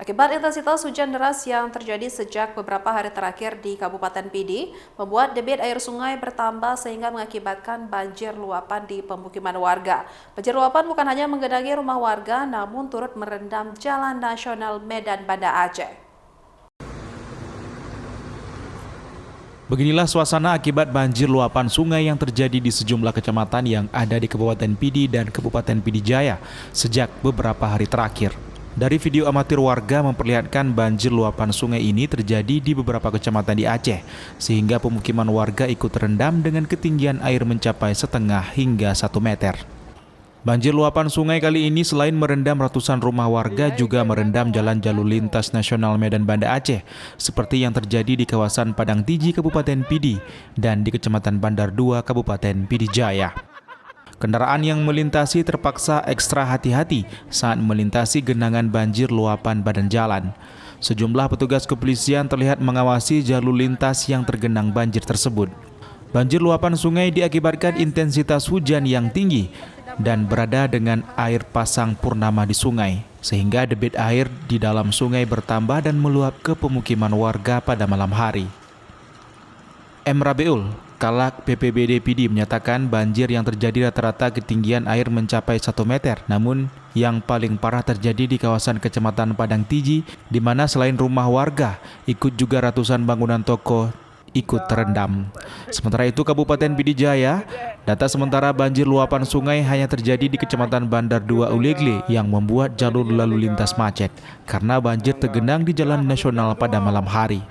Akibat intensitas hujan deras yang terjadi sejak beberapa hari terakhir di Kabupaten Pidi, membuat debit air sungai bertambah sehingga mengakibatkan banjir luapan di pemukiman warga. Banjir luapan bukan hanya menggenangi rumah warga, namun turut merendam Jalan Nasional Medan Banda Aceh. Beginilah suasana akibat banjir luapan sungai yang terjadi di sejumlah kecamatan yang ada di Kabupaten Pidi dan Kabupaten Pidi Jaya sejak beberapa hari terakhir. Dari video amatir warga memperlihatkan banjir luapan sungai ini terjadi di beberapa kecamatan di Aceh, sehingga pemukiman warga ikut terendam dengan ketinggian air mencapai setengah hingga 1 meter. Banjir luapan sungai kali ini selain merendam ratusan rumah warga juga merendam jalan jalur lintas nasional Medan Banda Aceh, seperti yang terjadi di kawasan Padang Tiji, Kabupaten Pidi, dan di Kecamatan Bandar 2, Kabupaten Pidi Jaya. Kendaraan yang melintasi terpaksa ekstra hati-hati saat melintasi genangan banjir luapan badan jalan. Sejumlah petugas kepolisian terlihat mengawasi jalur lintas yang tergenang banjir tersebut. Banjir luapan sungai diakibatkan intensitas hujan yang tinggi dan berada dengan air pasang purnama di sungai, sehingga debit air di dalam sungai bertambah dan meluap ke pemukiman warga pada malam hari. M. Rabiul, Kalak BPBD Pidi menyatakan banjir yang terjadi rata-rata ketinggian air mencapai 1 meter. Namun yang paling parah terjadi di kawasan Kecamatan Padang Tiji, di mana selain rumah warga, ikut juga ratusan bangunan toko ikut terendam. Sementara itu Kabupaten Pidi Jaya, data sementara banjir luapan sungai hanya terjadi di Kecamatan Bandar 2 Ulegle yang membuat jalur lalu lintas macet karena banjir tergenang di jalan nasional pada malam hari.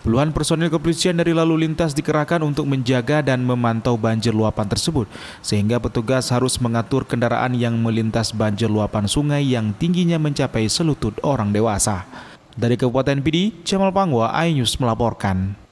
Puluhan personil kepolisian dari lalu lintas dikerahkan untuk menjaga dan memantau banjir luapan tersebut, sehingga petugas harus mengatur kendaraan yang melintas banjir luapan sungai yang tingginya mencapai selutut orang dewasa. Dari Kabupaten Pidi, Jamal Pangwa, iNews melaporkan.